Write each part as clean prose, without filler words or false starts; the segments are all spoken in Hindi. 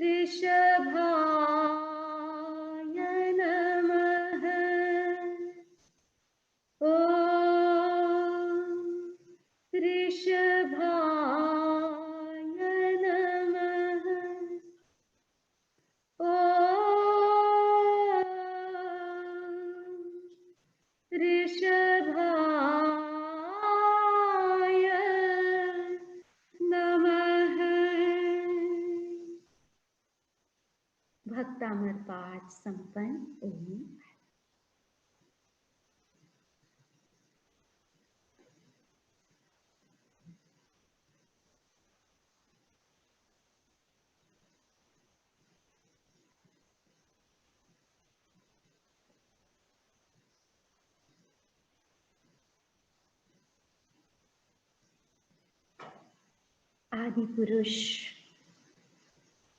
ऋषभाय नमः। ॐ ऋषभाय नमः। ॐ ऋषभाय नमः। भक्तामर पाठ संपन्न। ओम। आदि पुरुष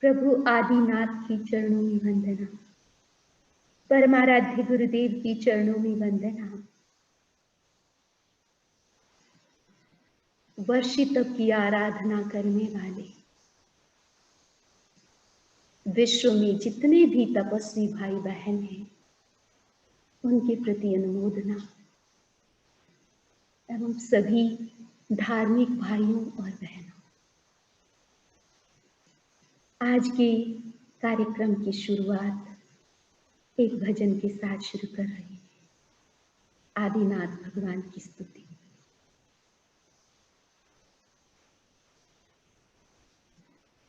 प्रभु आदिनाथ की चरणों में वंदना। परमाराध्य गुरुदेव की चरणों में वंदना। वर्षित की आराधना करने वाले विश्व में जितने भी तपस्वी भाई बहन हैं, उनके प्रति अनुमोदना एवं सभी धार्मिक भाइयों और बहनों। आज के कार्यक्रम की शुरुआत एक भजन के साथ शुरू कर रही है। आदिनाथ भगवान की स्तुति।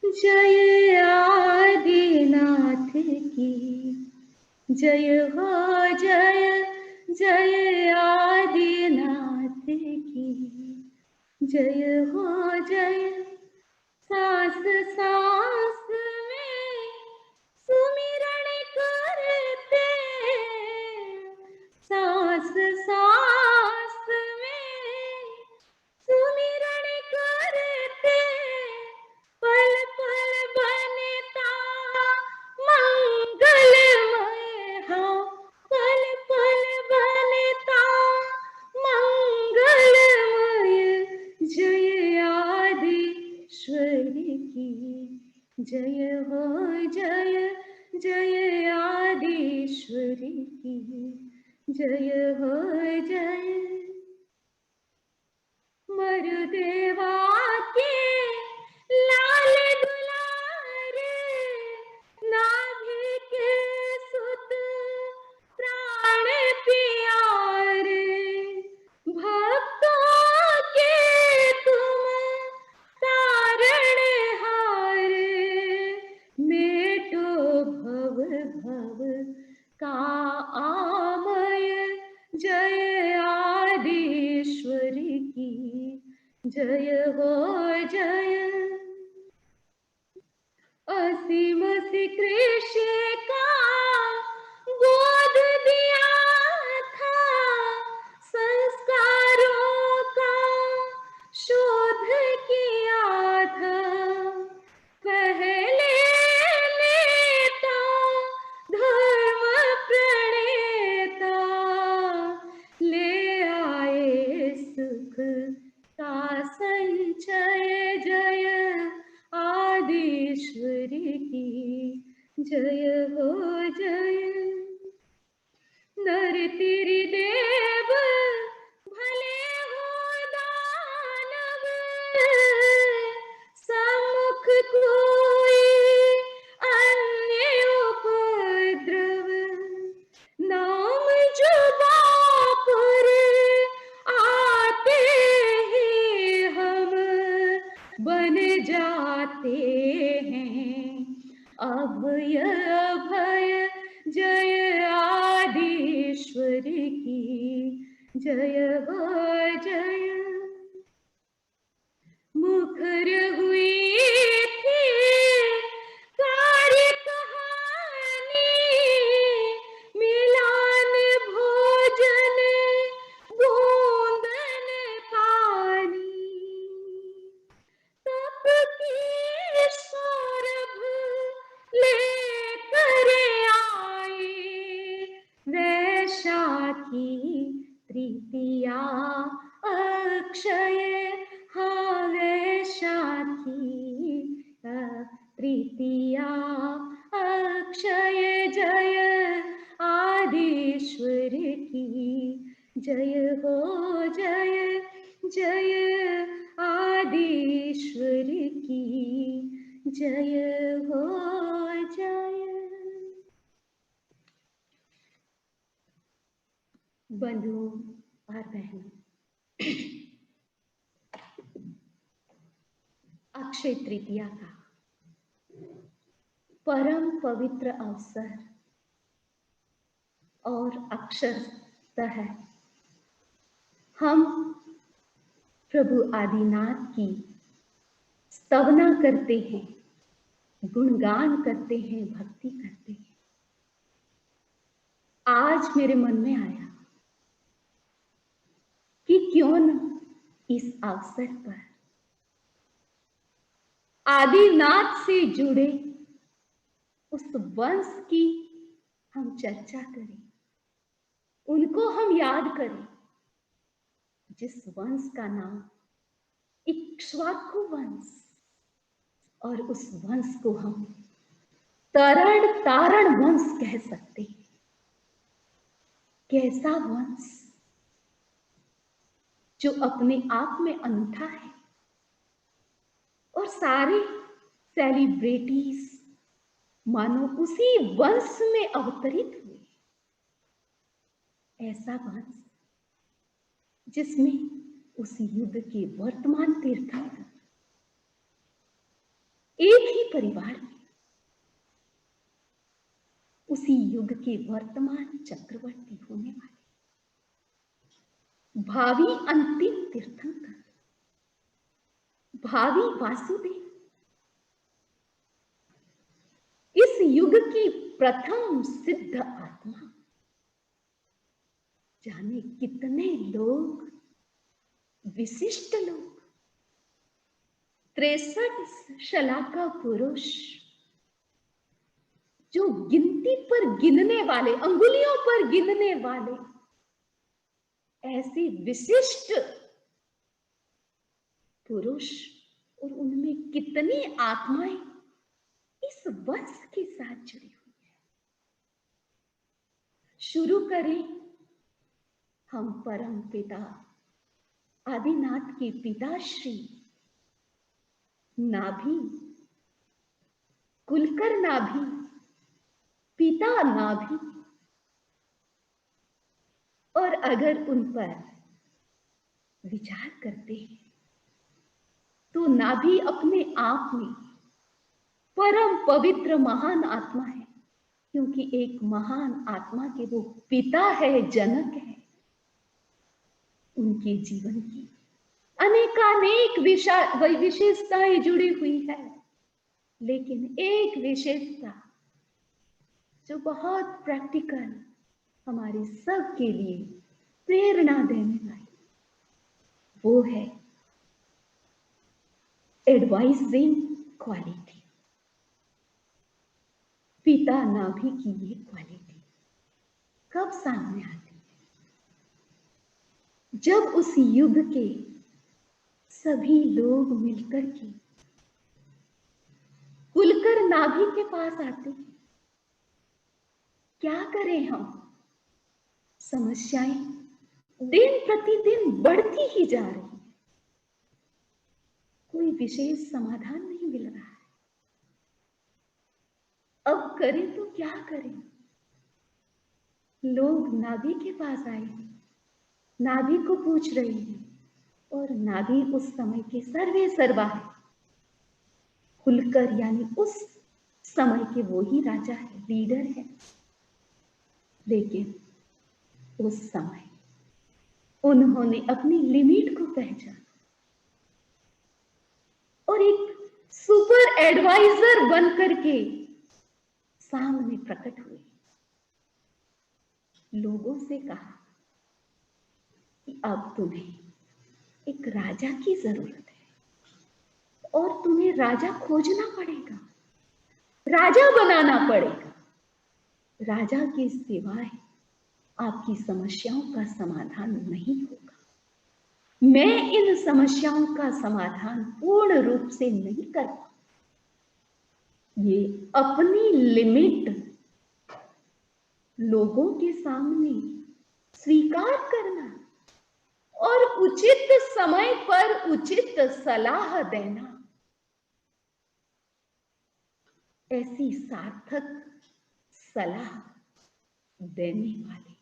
जय आदिनाथ की जय हो, जय जय आदिनाथ की जय हो, जय। सांस सांस में सुमिरन करते, सांस सांस में सुमिरन करते, पल पल बनता मंगलमय हो, पल पल बनता मंगलमय। जय आदिश्वर की जय हो, जय जय आदिश्वर की जय हो, जय। मरुदेवा के लाल दुलारे, नाभि के सुत प्राण प्यारे, भक्तों के तुम तारण हारे, मेटो भव भव का आमय। जय आदिश्वर की जय हो, जय। असीम श्री कृष्ण का गोद दिया था, संस्कारों का शोध किया था। पहले नेता धर्म प्रणेता, ले आए सुख का संचय। जय आदिश्वर की जय हो, जय। नर त्रिदेव भले हो दानव, सम्मुख कोई अन्य उपद्रव, नाम जुबां पर आते ही हम बन जाते हैं अभय भय। जय आदिश्वर की जय हो, जय। मुखर हुई थी कार्य कहानी, मिलान भोजन बूंदन पानी, तप की सौरभ लेकर आए, वैशा की तृतीया अक्षय। हाँ, वैशा की तृतीया ईश्वर की जय हो जय। बंधुओं और बहनों, अक्षय तृतीया का परम पवित्र अवसर और अक्षरतः हम प्रभु आदिनाथ की स्तवना करते हैं, गुणगान करते हैं, भक्ति करते हैं। आज मेरे मन में आया कि क्यों न इस अवसर पर आदिनाथ से जुड़े उस वंश की हम चर्चा करें, उनको हम याद करें, जिस वंश का नाम इक्ष्वाकु वंश, और उस वंश को हम तरण तारण वंश कह सकते हैं। कैसा वंश जो अपने आप में अनूठा है और सारे सेलिब्रिटीज मानो उसी वंश में अवतरित हुए। ऐसा वंश जिसमें उस युग के वर्तमान तीर्थंकर एक ही परिवार में उसी युग के वर्तमान चक्रवर्ती होने वाले भावी अंतिम तीर्थंकर, भावी वासुदेव, इस युग की प्रथम सिद्ध आत्मा, जाने कितने लोग, विशिष्ट लोग, 63 शलाका पुरुष, जो गिनती पर गिनने वाले, अंगुलियों पर गिनने वाले ऐसे विशिष्ट पुरुष, और उनमें कितनी आत्माएं इस वंश के साथ जुड़ी हुई है। शुरू करें हम परम पिता आदिनाथ के पिता श्री नाभि, कुलकर नाभि, पिता नाभि, और अगर उन पर विचार करते हैं तो नाभि अपने आप में परम पवित्र महान आत्मा है, क्योंकि एक महान आत्मा के वो पिता है, जनक है। उनके जीवन की अनेकानेक विशेषताएं जुड़ी हुई है, लेकिन एक विशेषता जो बहुत प्रैक्टिकल हमारे सब के लिए प्रेरणा देने वाली, वो है एडवाइजिंग क्वालिटी। पिता नाभि की ये क्वालिटी कब सामने आती है? जब उस युग के सभी लोग मिलकर के कुलकर नाभि के पास आते हैं। क्या करें हम? समस्याएं दिन प्रतिदिन बढ़ती ही जा रही है, कोई विशेष समाधान नहीं मिल रहा है। अब करें तो क्या करें? लोग नाभि के पास आए हैं, नाभि को पूछ रहे हैं, और नाभि उस समय के सर्वे सर्वा है। खुलकर यानी उस समय के वो ही राजा है, लीडर है, लेकिन उस समय उन्होंने अपनी लिमिट को पहचाना और एक सुपर एडवाइजर बनकर के सामने प्रकट हुए। लोगों से कहा कि अब तुम्हें एक राजा की जरूरत है और तुम्हें राजा खोजना पड़ेगा, राजा बनाना पड़ेगा। राजा के सिवाय आपकी समस्याओं का समाधान नहीं होगा। मैं इन समस्याओं का समाधान पूर्ण रूप से नहीं कर पाऊंगा। ये अपनी लिमिट लोगों के सामने स्वीकार करना और उचित समय पर उचित सलाह देना, ऐसी सार्थक सलाह देने वाले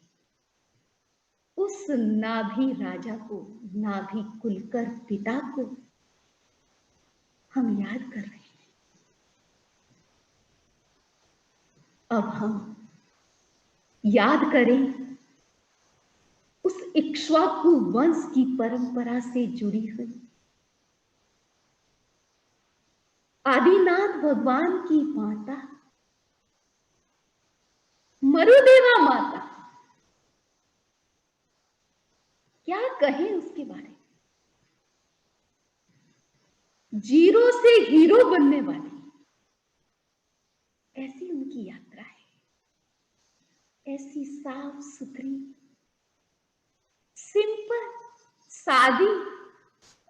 उस नाभि राजा को, नाभि कुलकर पिता को हम याद कर रहे हैं। अब हम याद करें उस इक्ष्वाकु वंश की परंपरा से जुड़ी हुई आदिनाथ भगवान की माता मरुदेवा माता। क्या कहें उसके बारे में? जीरो से हीरो बनने वाली ऐसी उनकी यात्रा है, ऐसी साफ सुथरी, सिंपल, सादी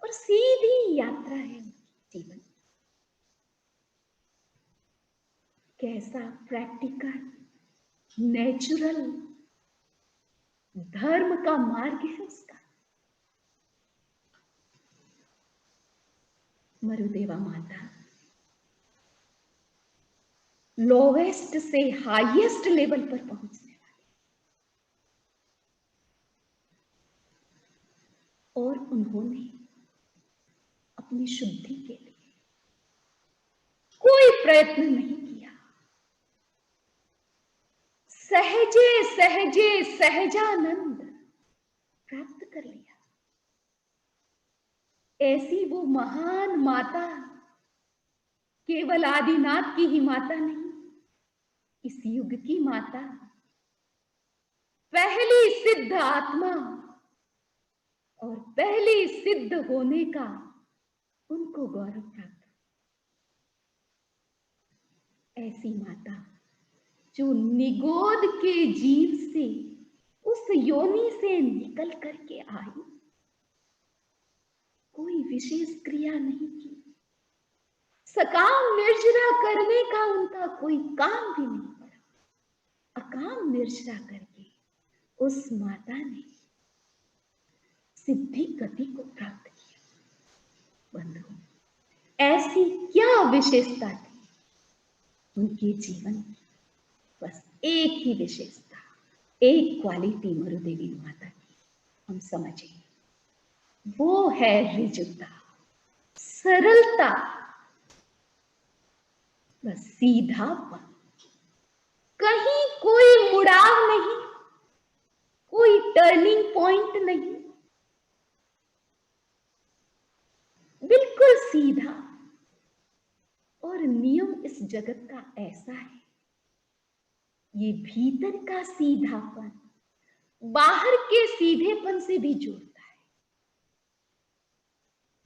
और सीधी यात्रा है उनकी जीवन। कैसा प्रैक्टिकल, नेचुरल धर्म का मार्ग है उसका। मरुदेवा माता लोवेस्ट से हाईएस्ट लेवल पर पहुंचने वाली, और उन्होंने अपनी शुद्धि के लिए कोई प्रयत्न नहीं किया। सहजे सहजे सहजानंद प्राप्त कर लिया। ऐसी वो महान माता केवल आदिनाथ की ही माता नहीं, इस युग की माता, पहली सिद्ध आत्मा और पहली सिद्ध होने का उनको गौरव प्राप्त। ऐसी माता जो निगोद के जीव से, उस योनि से निकल करके आई, कोई विशेष क्रिया नहीं की, सकाम निर्जरा करने का उनका कोई काम भी नहीं पड़ा। अकाम निर्जरा करके उस माता ने सिद्धि गति को प्राप्त किया। बंधुओं, ऐसी क्या विशेषता थी उनके जीवन की? बस एक ही विशेषता, एक क्वालिटी मरुदेवी माता की हम समझें, वो है रिजुता, सरलता, बस सीधापन। कहीं कोई मुड़ाव नहीं, कोई टर्निंग पॉइंट नहीं, बिल्कुल सीधा। और नियम इस जगत का ऐसा है, ये भीतर का सीधापन बाहर के सीधेपन से भी जुड़ता है।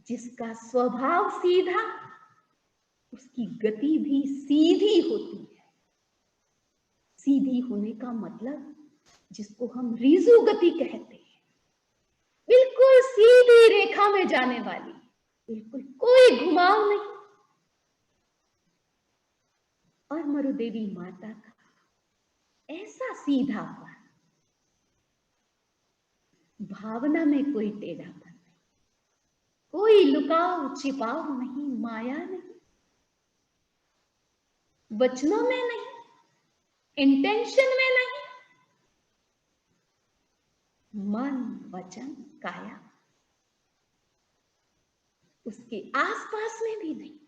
जिसका स्वभाव सीधा, उसकी गति भी सीधी होती है। सीधी होने का मतलब जिसको हम रीजु गति कहते हैं, बिल्कुल सीधी रेखा में जाने वाली, बिल्कुल कोई घुमाव नहीं। और मरुदेवी माता का ऐसा सीधापन, भावना में कोई टेढ़ापन नहीं, कोई लुकाव छिपाव नहीं, माया नहीं, वचनों में नहीं, इंटेंशन में नहीं, मन वचन काया उसके आसपास में भी नहीं।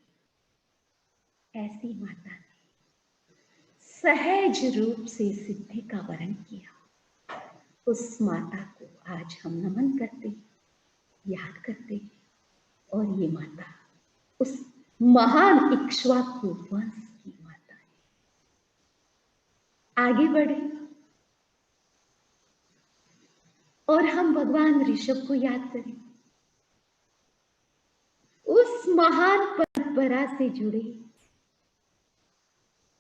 ऐसी माता ने सहज रूप से सिद्धि का वर्ण किया। उस माता को आज हम नमन करते हैं, याद करते हैं। और ये माता उस महान इक्ष्वाकु वंश की माता है। आगे बढ़े और हम भगवान ऋषभ को याद करें। उस महान परंपरा से जुड़े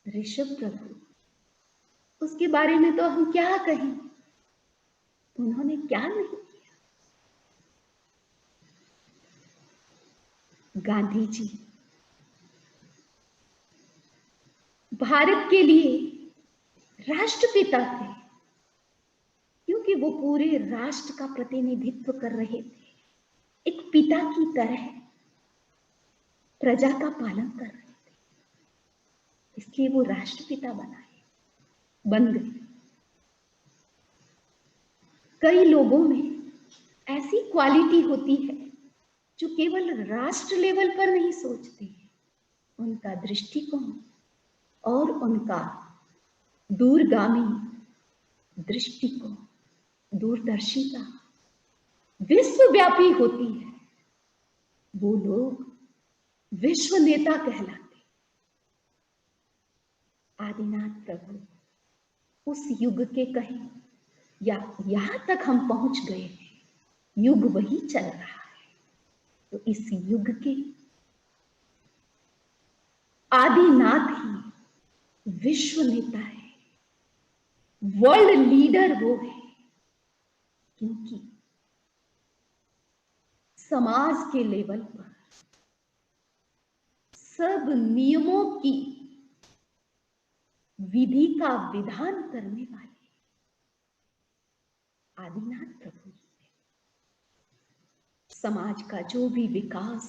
ऋषभ प्रभु, उसके बारे में तो हम क्या कहें, उन्होंने क्या नहीं किया। गांधी जी भारत के लिए राष्ट्रपिता थे, क्यों क्योंकि वो पूरे राष्ट्र का प्रतिनिधित्व कर रहे थे, एक पिता की तरह प्रजा का पालन कर रहे थे, इसलिए वो राष्ट्रपिता बन गए। कई लोगों में ऐसी क्वालिटी होती है जो केवल राष्ट्र लेवल पर नहीं सोचते, उनका दृष्टिकोण और उनका दूरगामी दृष्टिकोण, दूरदर्शिता विश्वव्यापी होती है। वो लोग विश्व नेता कहलाते। आदिनाथ प्रभु उस युग के कहे या यहां तक हम पहुंच गए हैं, युग वही चल रहा है, तो इस युग के आदिनाथ ही विश्व नेता है, वर्ल्ड लीडर वो है, क्योंकि समाज के लेवल पर सब नियमों की विधि का विधान करने वाले आदिनाथ प्रभु जी। समाज का जो भी विकास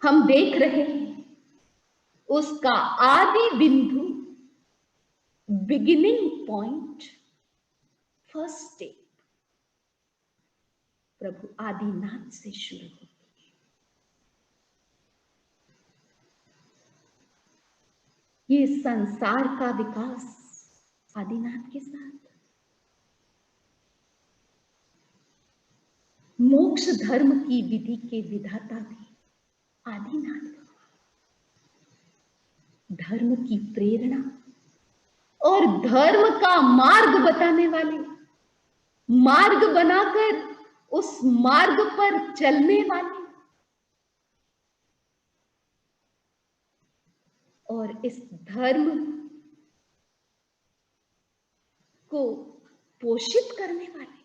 हम देख रहे हैं, उसका आदि बिंदु, बिगिनिंग पॉइंट, फर्स्ट स्टेप प्रभु आदिनाथ से शुरू होती है। ये संसार का विकास आदिनाथ के साथ, मोक्ष धर्म की विधि के विधाता भी आदिनाथ, धर्म की प्रेरणा और धर्म का मार्ग बताने वाले, मार्ग बनाकर उस मार्ग पर चलने वाले और इस धर्म को पोषित करने वाले,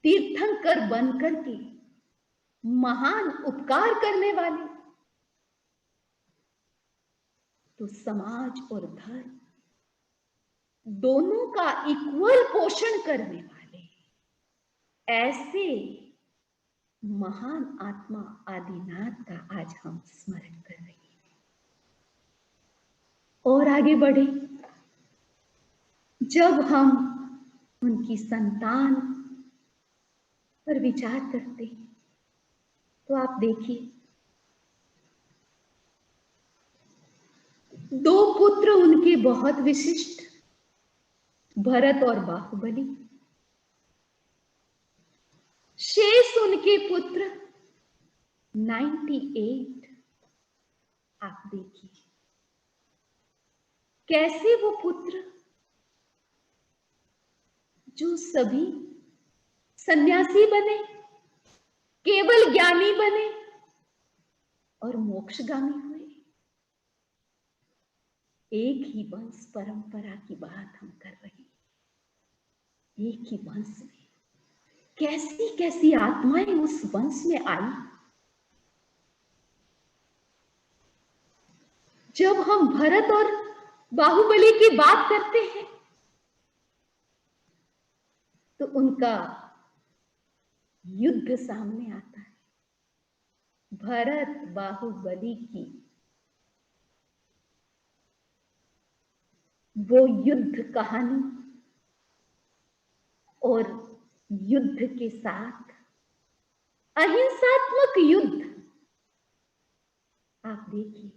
तीर्थंकर बनकर के महान उपकार करने वाले, तो समाज और धर्म दोनों का इक्वल पोषण करने वाले ऐसे महान आत्मा आदिनाथ का आज हम स्मरण कर रहे हैं। और आगे बढ़े, जब हम उनकी संतान पर विचार करते हैं तो आप देखिए, दो पुत्र उनके बहुत विशिष्ट, भरत और बाहुबली। शेष उनके पुत्र 98। आप देखिए कैसे वो पुत्र जो सभी सन्यासी बने, केवल ज्ञानी बने और मोक्षगामी हुए। एक ही वंश परंपरा की बात हम कर रहे हैं, एक ही वंश में कैसी कैसी आत्माएं उस वंश में आई। जब हम भरत और बाहुबली की बात करते हैं तो उनका युद्ध सामने आता है, भरत बाहुबली की वो युद्ध कहानी और युद्ध के साथ अहिंसात्मक युद्ध। आप देखिए,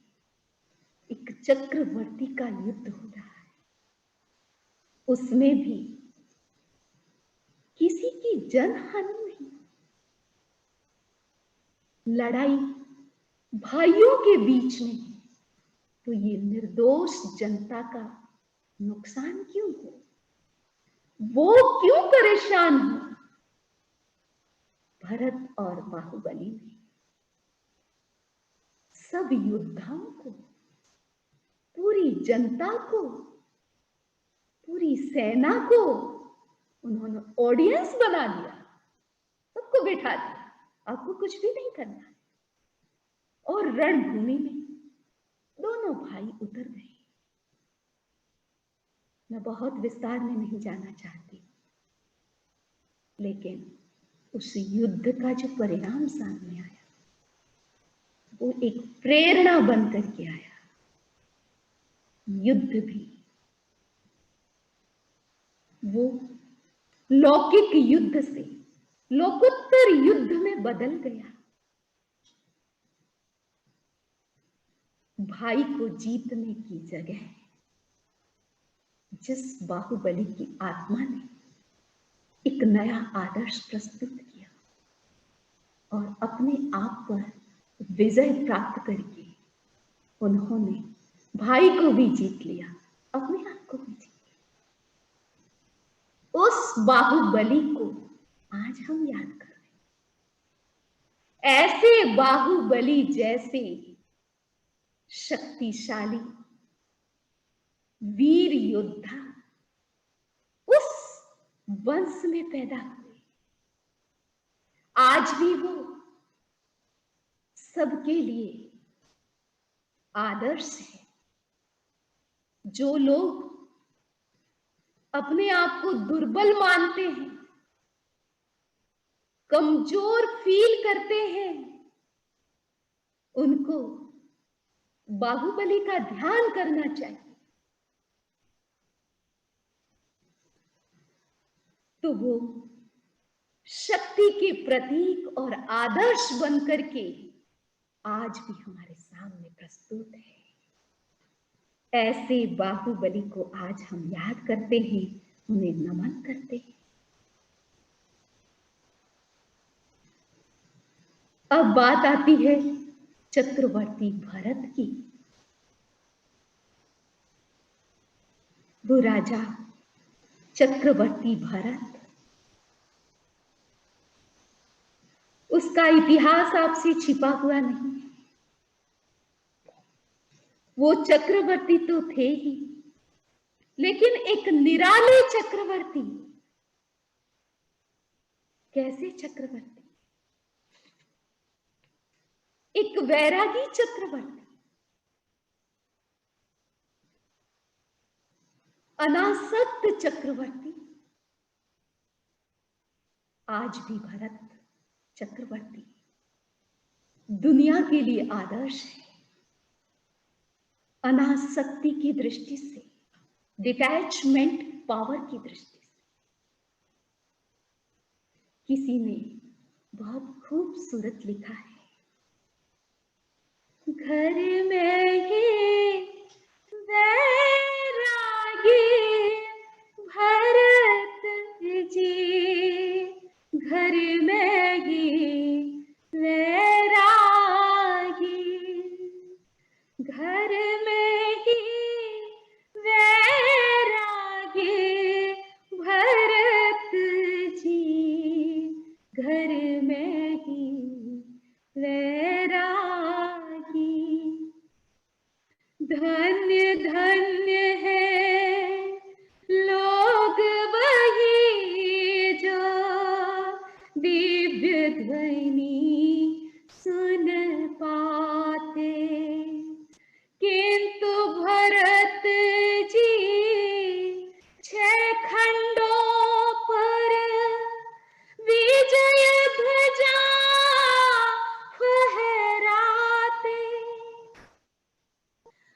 एक चक्रवर्ती का युद्ध हो रहा है, उसमें भी किसी की जनहानि नहीं, लड़ाई भाइयों के बीच में है, तो ये निर्दोष जनता का नुकसान क्यों हो, वो क्यों परेशान हो। भरत और बाहुबली ने सब योद्धाओं को, पूरी जनता को, पूरी सेना को उन्होंने ऑडियंस बना लिया, सबको बैठा दिया, आपको कुछ भी नहीं करना है। और रणभूमि में दोनों भाई उतर गए, मैं बहुत विस्तार में नहीं जाना चाहती, लेकिन उस युद्ध का जो परिणाम सामने आया वो एक प्रेरणा बनकर के आया। युद्ध भी वो लौकिक युद्ध से लोकोत्तर युद्ध में बदल गया। भाई को जीतने की जगह जिस बाहुबली की आत्मा ने एक नया आदर्श प्रस्तुत किया और अपने आप पर विजय प्राप्त करके उन्होंने भाई को भी जीत लिया, अपने आप को भी जीत लिया। उस बाहुबली को आज हम याद कर रहे हैं। ऐसे बाहुबली जैसे शक्तिशाली वीर योद्धा उस वंश में पैदा हुए। आज भी वो सबके लिए आदर्श है। जो लोग अपने आप को दुर्बल मानते हैं, कमजोर फील करते हैं, उनको बाहुबली का ध्यान करना चाहिए। तो वो शक्ति के प्रतीक और आदर्श बनकर के आज भी हमारे सामने प्रस्तुत है। ऐसे बाहुबली को आज हम याद करते हैं, उन्हें नमन करते हैं। अब बात आती है चक्रवर्ती भरत की। वो राजा चक्रवर्ती भरत, उसका इतिहास आपसे छिपा हुआ नहीं। वो चक्रवर्ती तो थे ही, लेकिन एक निराले चक्रवर्ती। कैसे चक्रवर्ती? एक वैरागी चक्रवर्ती, अनासक्त चक्रवर्ती। आज भी भरत चक्रवर्ती दुनिया के लिए आदर्श है। अनासक्ति की दृष्टि से, डिटैचमेंट पावर की दृष्टि से। किसी ने बहुत खूबसूरत लिखा है, घर में ही वैरागी भरत जी, घर में ही वैरागी, घर में ही वैरागी भरत जी, घर में ही वैरागी। धन्य धन्य है लोग वही जो दिव्य ध्वनि सुन पाते, किंतु भरत जी 6 खंडों पर विजय ध्वजा फहराते।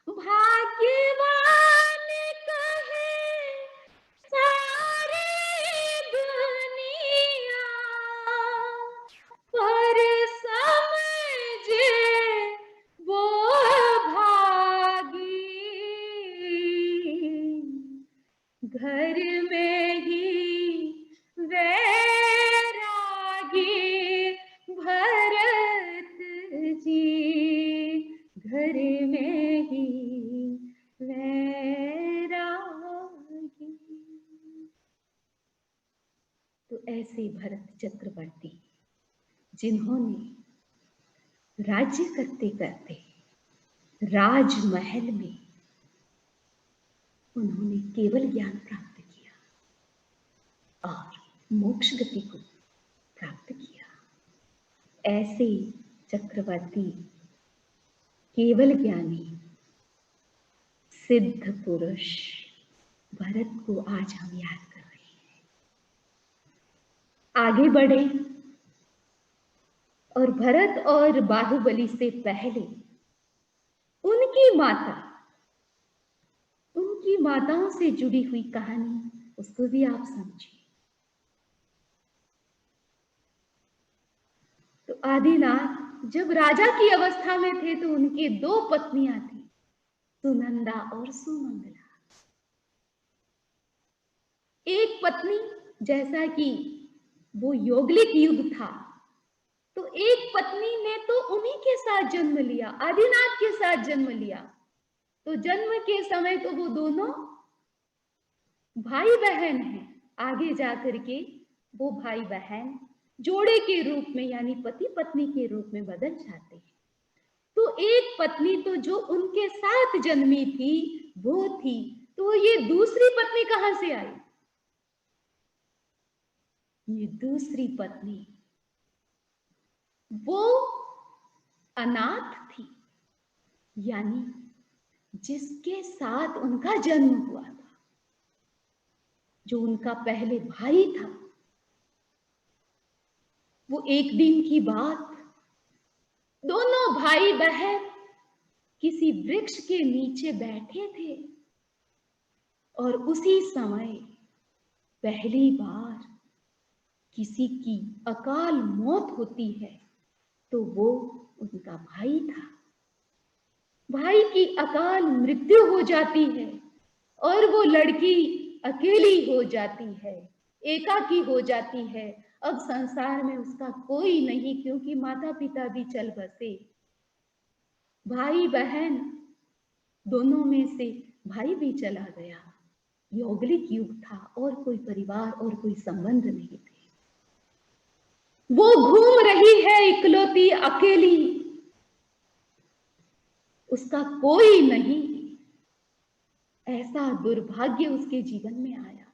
भाग्यवान कहे सारी दुनिया, पर समझे वो भागी, घर में ही वैरागी भरत जी, घर में ही वैरागी। तो ऐसे भरत चक्रवर्ती जिन्होंने राज्य करते करते राजमहल में उन्होंने केवल ज्ञान प्राप्त किया और मोक्ष गति को प्राप्त किया। ऐसे चक्रवर्ती केवल ज्ञानी, सिद्ध पुरुष, भरत को आज हम याद कर रहे हैं। आगे बढ़े और भरत और बाहुबली से पहले उनकी माताओं से जुड़ी हुई कहानी, उसको भी आप समझिए। तो आदिनाथ जब राजा की अवस्था में थे तो उनके 2 पत्नियां थी, सुनंदा और सुमंगला। एक पत्नी, जैसा कि वो यौगलिक युग था, तो एक पत्नी ने तो उन्हीं के साथ जन्म लिया, आदिनाथ के साथ जन्म लिया। तो जन्म के समय तो वो दोनों भाई बहन हैं। आगे जाकर के वो भाई बहन जोड़े के रूप में यानी पति पत्नी के रूप में बदल जाते हैं। तो एक पत्नी तो जो उनके साथ जन्मी थी वो थी, तो ये दूसरी पत्नी कहां से आई? ये दूसरी पत्नी वो अनाथ थी, यानी जिसके साथ उनका जन्म हुआ था, जो उनका पहले भाई था। वो एक दिन की बात, दोनों भाई बहन किसी वृक्ष के नीचे बैठे थे और उसी समय पहली बार किसी की अकाल मौत होती है, तो वो उनका भाई था। भाई की अकाल मृत्यु हो जाती है और वो लड़की अकेली हो जाती है, एकाकी हो जाती है। अब संसार में उसका कोई नहीं, क्योंकि माता पिता भी चल बसे। भाई बहन दोनों में से भाई भी चला गया। यौगलिक युग था और कोई परिवार और कोई संबंध नहीं थे। वो घूम रही है इकलौती अकेली, उसका कोई नहीं। ऐसा दुर्भाग्य उसके जीवन में आया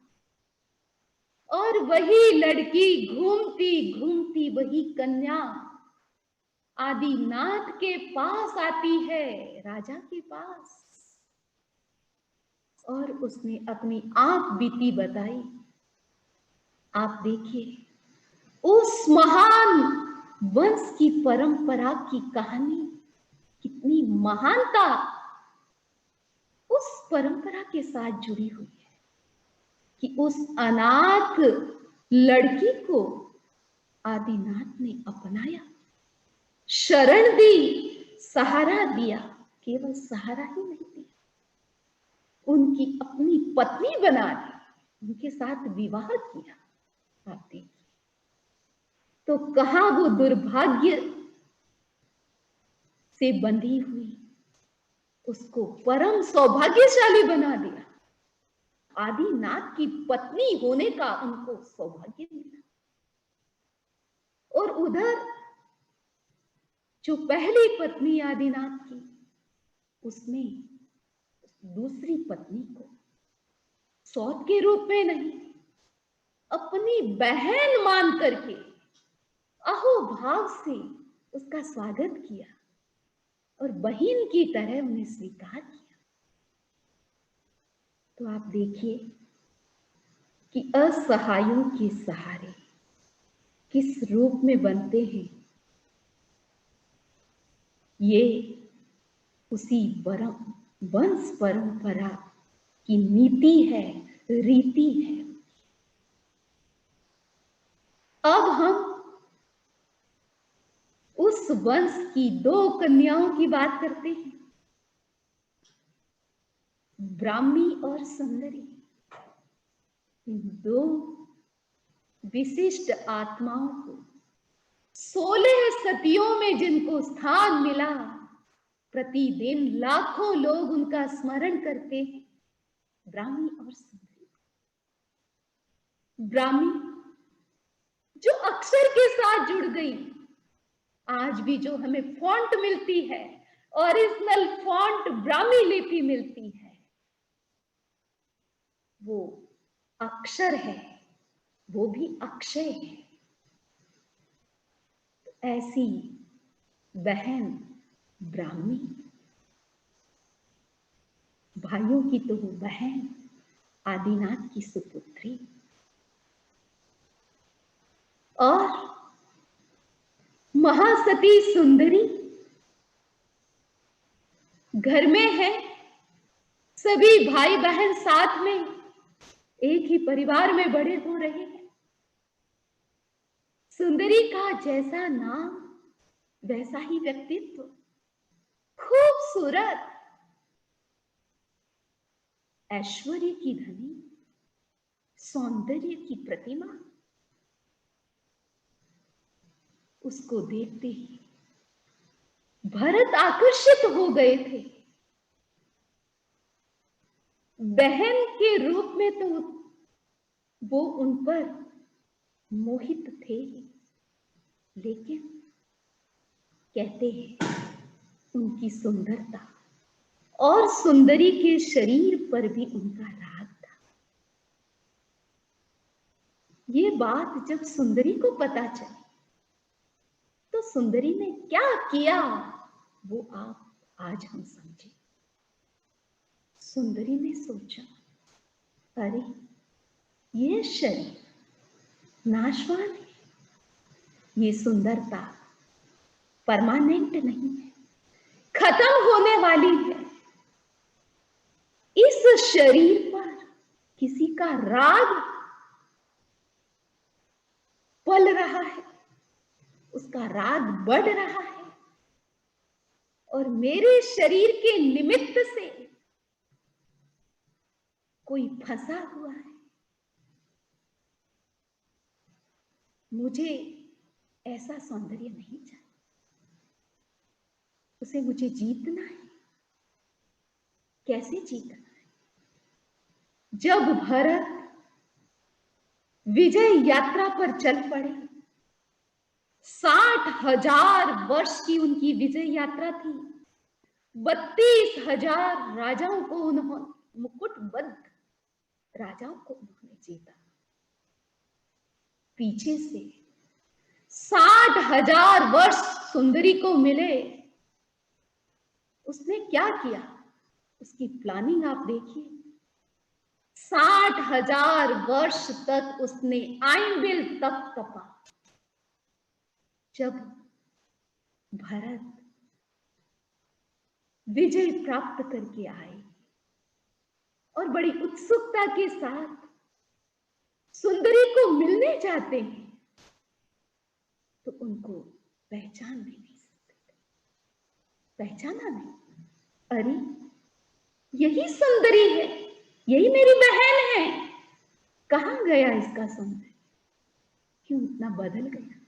और वही लड़की घूमती घूमती, वही कन्या आदिनाथ के पास आती है, राजा के पास, और उसने अपनी आंख बीती बताई। आप देखिए उस महान वंश की परंपरा की कहानी, कितनी महानता उस परंपरा के साथ जुड़ी हुई है कि उस अनाथ लड़की को आदिनाथ ने अपनाया, शरण दी, सहारा दिया। केवल सहारा ही नहीं दिया, उनकी अपनी पत्नी बना दी, उनके साथ विवाह किया। आप देखिए तो कहां वो दुर्भाग्य से बंधी हुई उसको परम सौभाग्यशाली बना दिया। आदिनाथ की पत्नी होने का उनको सौभाग्य मिला। और उधर जो पहली पत्नी आदिनाथ की, उसने दूसरी पत्नी को सौत के रूप में नहीं, अपनी बहन मान करके अहोभाव से उसका स्वागत किया और बहन की तरह उन्हें स्वीकार किया। तो आप देखिए कि असहायों के सहारे किस रूप में बनते हैं। ये उसी वंश परंपरा की नीति है, रीति है। अब हम उस वंश की 2 कन्याओं की बात करते हैं, ब्राह्मी और सुंदरी। इन 2 विशिष्ट आत्माओं को 16 सदियों में जिनको स्थान मिला, प्रतिदिन लाखों लोग उनका स्मरण करते हैं, ब्राह्मी और सुंदरी। ब्राह्मी जो अक्षर के साथ जुड़ गई, आज भी जो हमें फॉन्ट मिलती है, ओरिजिनल फॉन्ट ब्राह्मी लिपि मिलती है, वो अक्षर है, वो भी अक्षय है। ऐसी बहन ब्राह्मी, भाइयों की तो वो बहन, आदिनाथ की सुपुत्री। और महासती सुंदरी घर में है, सभी भाई बहन साथ में एक ही परिवार में बड़े हो रहे हैं। सुंदरी का जैसा नाम वैसा ही व्यक्तित्व, खूबसूरत, ऐश्वर्य की धनी, सौंदर्य की प्रतिमा। उसको देखते ही भरत आकर्षित हो गए थे। बहन के रूप में तो वो उन पर मोहित थे, लेकिन कहते हैं उनकी सुंदरता और सुंदरी के शरीर पर भी उनका राग था। ये बात जब सुंदरी को पता चली तो सुंदरी ने क्या किया वो आप आज हम समझे। सुंदरी ने सोचा, अरे ये शरीर नाशवान है, ये सुंदरता परमानेंट नहीं है, खत्म होने वाली है। इस शरीर पर किसी का राग पल रहा है, उसका राग बढ़ रहा है, और मेरे शरीर के निमित्त से कोई फंसा हुआ है। मुझे ऐसा सौंदर्य नहीं चाहिए, उसे मुझे जीतना है। कैसे जीतना है? जब भरत विजय यात्रा पर चल पड़े, 60,000 वर्ष की उनकी विजय यात्रा थी। 32,000 राजाओं को उन्होंने, मुकुटबद्ध राजाओं को उन्होंने जीता। पीछे से 60,000 वर्ष सुंदरी को मिले। उसने क्या किया, उसकी प्लानिंग आप देखिए। 60,000 वर्ष तक उसने आइंबिल तप तपा। जब भरत विजय प्राप्त करके आए और बड़ी उत्सुकता के साथ सुंदरी को मिलने जाते हैं, तो उनको पहचान भी नहीं सकते थे। पहचाना नहीं, अरे यही सुंदरी है, यही मेरी बहन है। कहां गया इसका सौंदर्य, क्यों इतना बदल गया?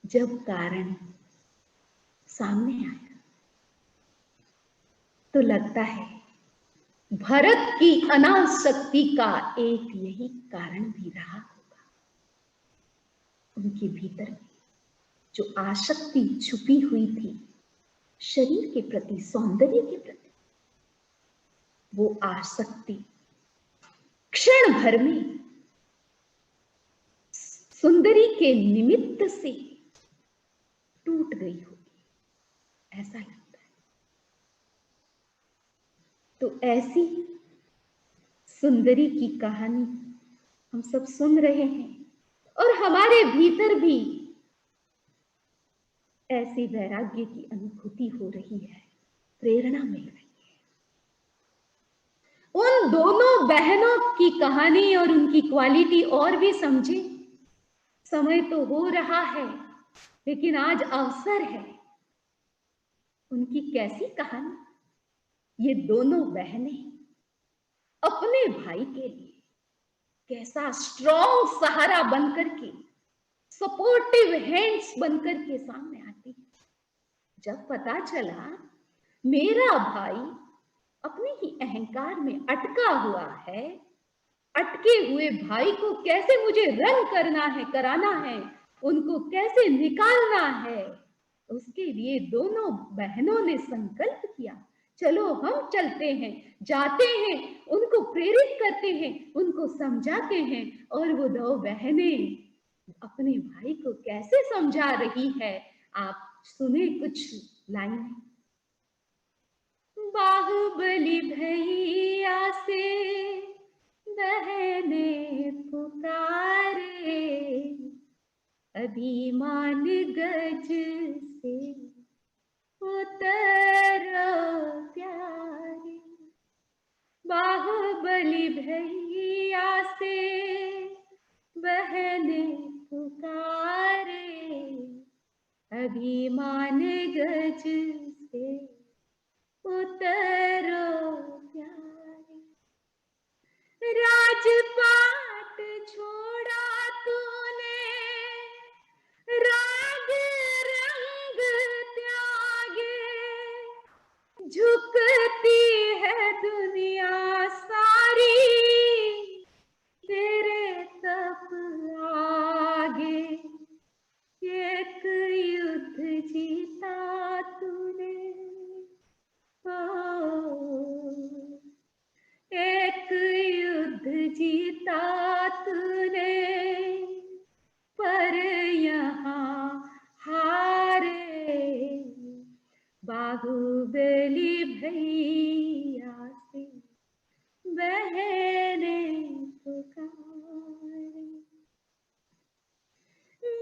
जब कारण सामने आया तो लगता है भरत की अनासक्ति का एक यही कारण भी रहा होगा। उनके भीतर जो आसक्ति छुपी हुई थी शरीर के प्रति, सौंदर्य के प्रति, वो आसक्ति क्षण भर में सुंदरी के निमित्त से टूट गई होगी, ऐसा लगता है। तो ऐसी सुंदरी की कहानी हम सब सुन रहे हैं, और हमारे भीतर भी ऐसी वैराग्य की अनुभूति हो रही है, प्रेरणा मिल रही है। उन दोनों बहनों की कहानी और उनकी क्वालिटी और भी समझे। समय तो हो रहा है, लेकिन आज अवसर है। उनकी कैसी कहानी, ये दोनों बहनें अपने भाई के लिए कैसा स्ट्रॉन्ग सहारा बनकर के, सपोर्टिव हैंड्स बनकर के सामने आती है। जब पता चला मेरा भाई अपने ही अहंकार में अटका हुआ है, अटके हुए भाई को कैसे मुझे रन करना है, कराना है, उनको कैसे निकालना है, उसके लिए दोनों बहनों ने संकल्प किया, चलो हम चलते हैं, जाते हैं, उनको प्रेरित करते हैं, उनको समझाते हैं। और वो दो बहनें अपने भाई को कैसे समझा रही है, आप सुने कुछ लाइन। बाहुबली भैया से बहने पुकारे, अभिमान गज से उतरो प्यारे। बाहुबली भैया से बहने पुकारे, अभिमान गज से उतरो प्यारे। राजपाट छोड़ा तूने, राग रंग त्यागे, झुकती है दुनिया सारी तेरे तप आगे। एक युद्ध जीता तूने, एक युद्ध जीता तूने, पर यहाँ हारे। बाहुबली भैया से बहने पुकारे,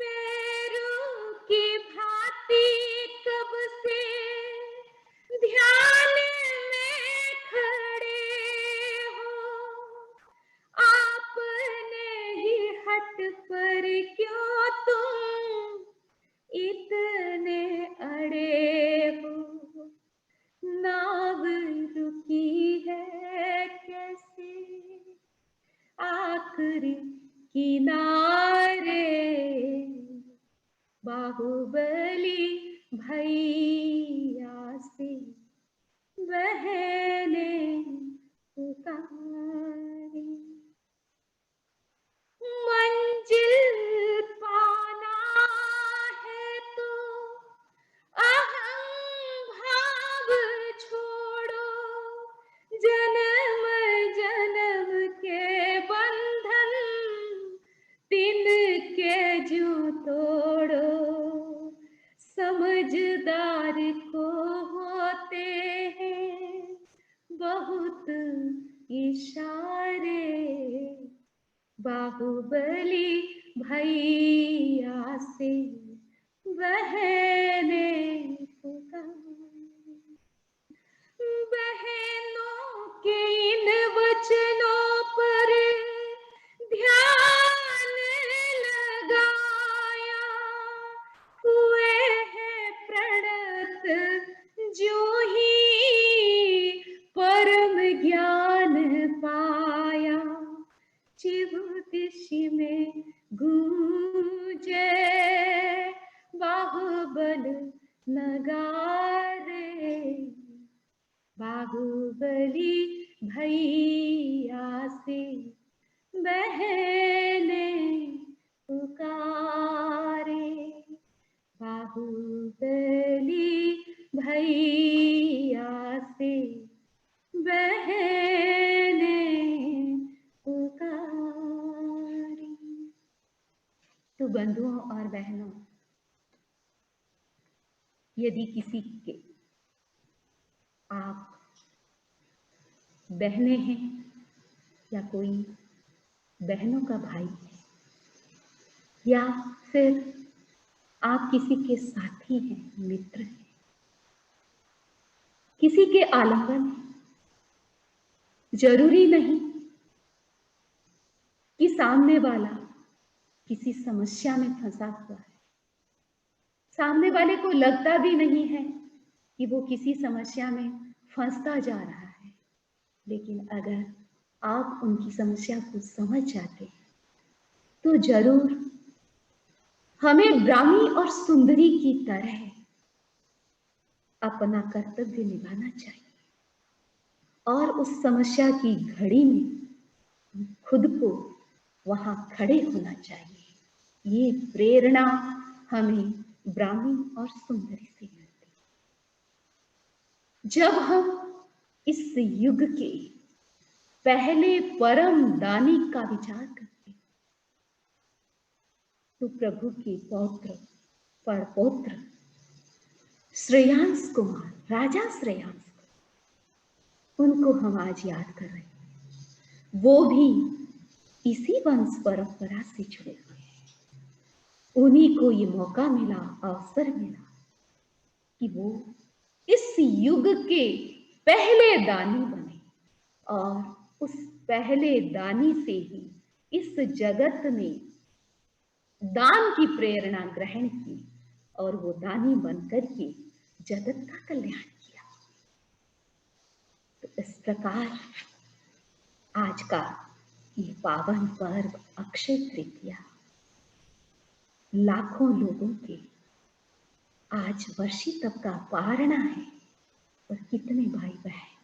मेरू की भांति कब से ध्यान में खड़े हो, आपने ही हट पर क्यों तुम इतने अड़े हो। नाव रुकी है कैसे आखिरी किनारे, बाहुबली भैया से बहने पुकारे। मंजिल पाना है तो अहम भाव छोड़ो, जन्म जन्म के बंधन तिनके जूं तोड़ो। समझदार को होते हैं बहुत इशारे, बाहुबली भैया से बहने पुकारे। बहनों के इन वचनों पर ध्यान लगाया, हुए हैं प्रणत जो ही परम ज्ञान पाया। चिबुदिश में गूंजे बाहुबल नगारे, बाहुबली भैया से बहने पुकारे, बाहुबली भैया से बहने पुकारे। तो बंधुओं और बहनों, यदि किसी के आप बहनें हैं या कोई बहनों का भाई है, या फिर आप किसी के साथी हैं, मित्र हैं, किसी के आलिंगन हैं, जरूरी नहीं कि सामने वाला किसी समस्या में फंसा हुआ है, सामने वाले को लगता भी नहीं है कि वो किसी समस्या में फंसता जा रहा है, लेकिन अगर आप उनकी समस्या को समझ जाते हैं तो जरूर हमें ब्राह्मी और सुंदरी की तरह अपना कर्तव्य निभाना चाहिए और उस समस्या की घड़ी में खुद को वहां खड़े होना चाहिए। ये प्रेरणा हमें ब्राह्मी और सुंदरी से मिलती है। जब हम इस युग के पहले परम दानी का विचार करते हैं तो प्रभु के पौत्र परपौत्र श्रेयांस कुमार, राजा श्रेयांस उनको हम आज याद कर रहे हैं। वो भी इसी वंश परंपरा से जुड़े हुए हैं। उन्हीं को ये मौका मिला, अवसर मिला कि वो इस युग के पहले दानी बने और उस पहले दानी से ही इस जगत ने दान की प्रेरणा ग्रहण की और वो दानी बनकर के जगत का कल्याण किया। तो इस प्रकार आज का ये पावन पर्व अक्षय तृतीया लाखों लोगों के आज वर्षी तप का पारणा है। और कितने भाई बहन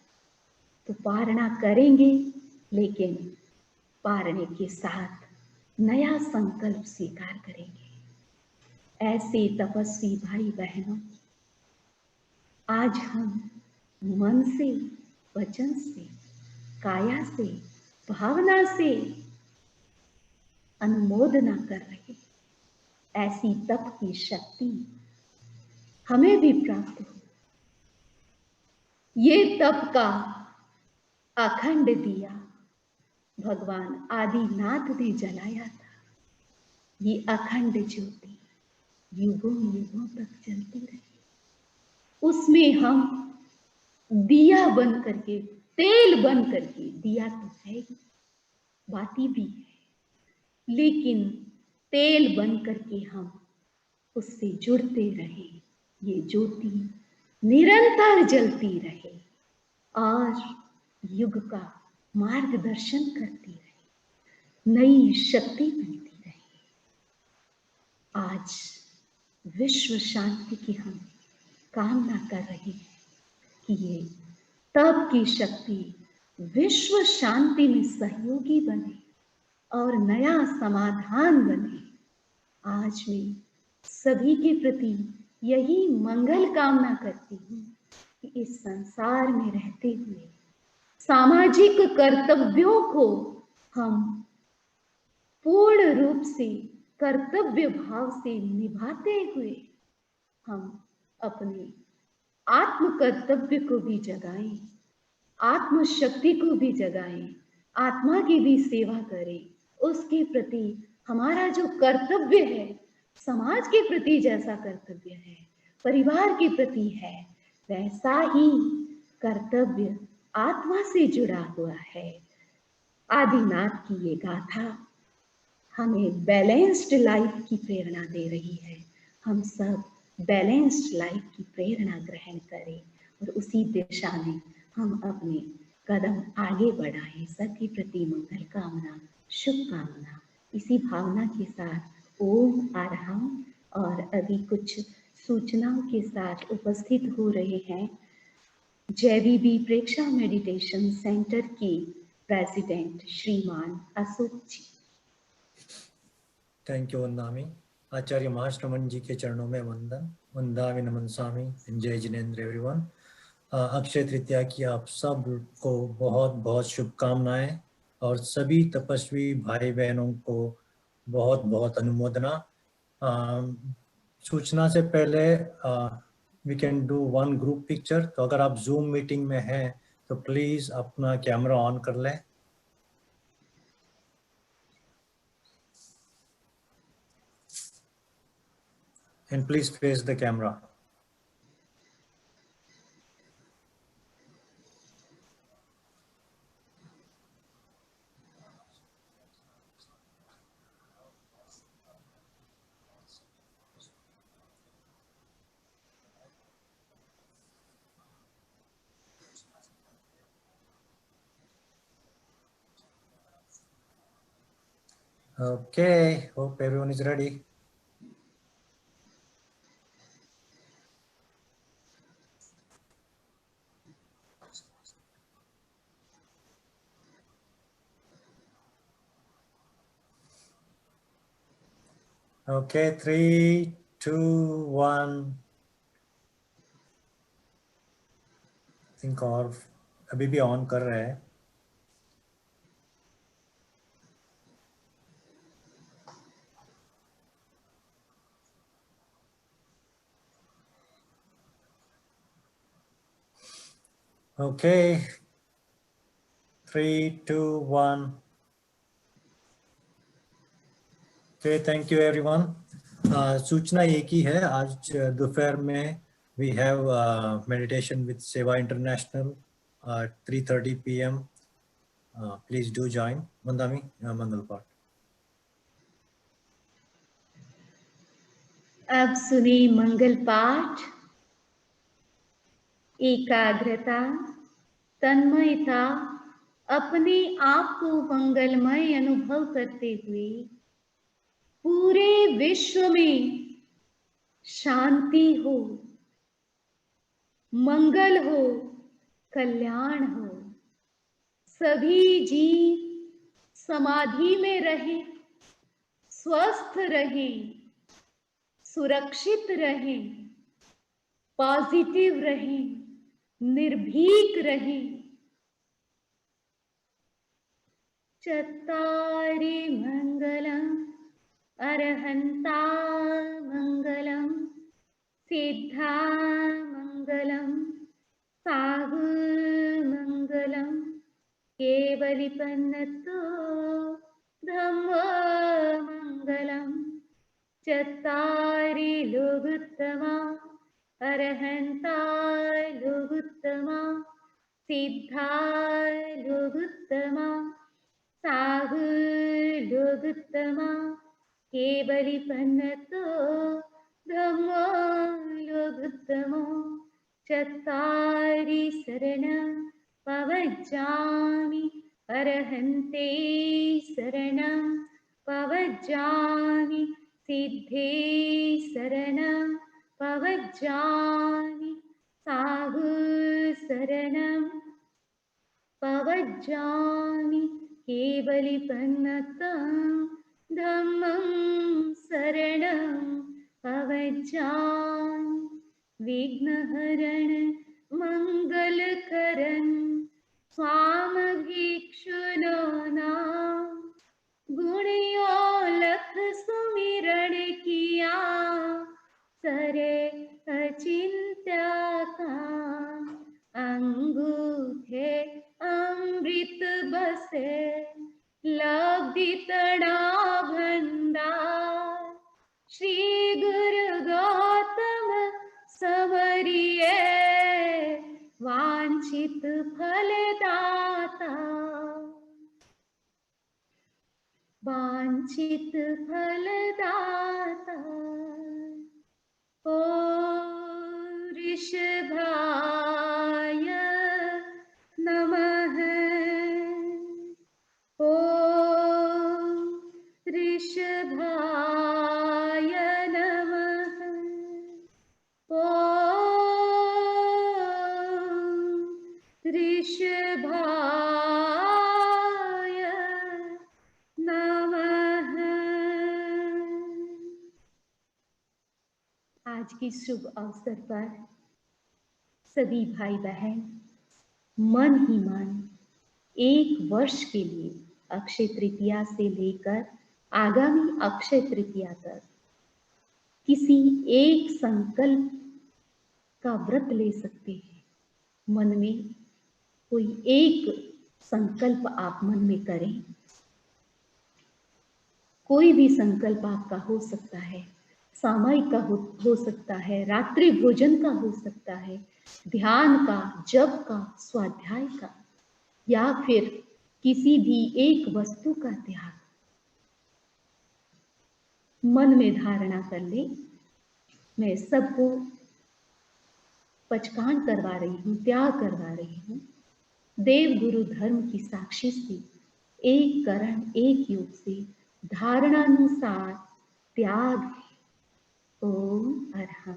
तो पारणा करेंगे, लेकिन पारने के साथ नया संकल्प स्वीकार करेंगे। ऐसे तपस्वी भाई बहनों, आज हम मन से, वचन से, काया से, भावना से अनुमोदना कर रहे। ऐसी तप की शक्ति हमें भी प्राप्त हो। ये तप का अखंड दिया भगवान आदिनाथ ने जलाया था। ये अखंड ज्योति युगों युगों तक जलती रही। उसमें हम दिया बन करके, तेल बन करके, दिया तो है ही, बाती भी है, लेकिन तेल बन करके हम उससे जुड़ते रहे। ये ज्योति निरंतर जलती रहे और युग का मार्गदर्शन करती रहे, नई शक्ति मिलती रहे। आज विश्व शांति की हम कामना कर रहे हैं कि ये तप की शक्ति विश्व शांति में सहयोगी बने और नया समाधान बने। आज मैं सभी के प्रति यही मंगल कामना करती हूँ कि इस संसार में रहते हुए सामाजिक कर्तव्यों को हम पूर्ण रूप से कर्तव्य भाव से निभाते हुए हम अपने आत्म कर्तव्य को भी जगाएं, आत्म शक्ति को भी जगाएं, आत्मा की भी सेवा करें। उसके प्रति हमारा जो कर्तव्य है, समाज के प्रति जैसा कर्तव्य है, परिवार के प्रति है, वैसा ही कर्तव्य आत्मा से जुड़ा हुआ है। आदिनाथ की ये गाथा हमें बैलेंस्ड लाइफ की प्रेरणा दे रही है। हम सब बैलेंस्ड लाइफ की प्रेरणा ग्रहण करें और उसी दिशा में हम अपने कदम आगे बढ़ाएं। सबके प्रति मंगल कामना, शुभकामना। इसी भावना के साथ ओम आराम और अभी कुछ सूचनाओं के साथ उपस्थित हो रहे हैं जयवीबी प्रेक्षा मेडिटेशन सेंटर की प्रेसिडेंट श्रीमान अशोक जी। थैंक यू वंदामी। आचार्य महाश्रमण जी के चरणों में वंदन। वंदामि नमन स्वामी। जय जिनेन्द्र एवरीवन। अक्षय तृतीया की आप सब को बहुत बहुत शुभकामनाएं और सभी तपस्वी भाई बहनों को बहुत बहुत अनुमोदना। सूचना से पहले we can do one group picture. तो अगर आप जूम मीटिंग में हैं तो प्लीज अपना कैमरा ऑन कर लें। And please face the camera. Okay, hope everyone is ready. Okay, 3, 2, 1. think और अभी भी ऑन कर रहे हैं। Okay, 3, 2, 1. Okay, thank you everyone. सूचना एक ही है, आज दोपहर में we have meditation with Seva International 3:30 p.m. Please do join. Mandami, Mangal Path. अब सुने मंगल पाठ। एकाग्रता, तन्मयता, अपने आप को मंगलमय अनुभव करते हुए पूरे विश्व में शांति हो, मंगल हो, कल्याण हो, सभी जीव समाधि में रहें, स्वस्थ रहें, सुरक्षित रहें, पॉजिटिव रहें, निर्भीक रहें। चत्तारि मंगलम अरहंता मंगलम सिद्धा मंगलम साहु मंगलम केवलिपन्नतो धम्मो मंगलम। चत्तारि लोगुत्तमा अरहंता लोगुत्तमा सिद्धा लोगुत्तमा साहु लोगुत्तमा केवलिपन्नतो धम्मो लोगुत्तमो। चत्तारि शरणं पवज्जामि अरहन्ते शरणं पवज्जामि सिद्धे शरणं पवज्जामि साहु शरणं पवज्जामि केवलिपन्नतं धम्मं शरणं पवज्जामि। विघ्नहरण मंगलकरण स्वामभीक्षुनो नाम गुणयोलख सुमिरण किया सरे अचिंत्य का। अंगूठे अमृत बसे लब्धि तड़ा भंडार श्री गुरु गौतम सवरिये वांछित फलदाता। वांछित फलदाता। ओ ऋषभाय नमः। ओ ऋषभाय नमः। ओ ऋषभाय नमः। आज की शुभ अवसर पर सभी भाई बहन मन ही मन एक वर्ष के लिए अक्षय तृतीया से लेकर आगामी अक्षय तृतीया तक किसी एक संकल्प का व्रत ले सकते हैं। मन में कोई एक संकल्प आप मन में करें। कोई भी संकल्प आपका हो सकता है, सामायिक का हो सकता है, रात्रि भोजन का हो सकता है, ध्यान का, जप का, स्वाध्याय का, या फिर किसी भी एक वस्तु का त्याग। मन में धारणा कर ले, मैं सबको पचकान करवा रही हूँ, त्याग करवा रही हूँ। देव गुरु धर्म की साक्षी से एक करण एक योग से धारणानुसार त्याग। ओम अरहं।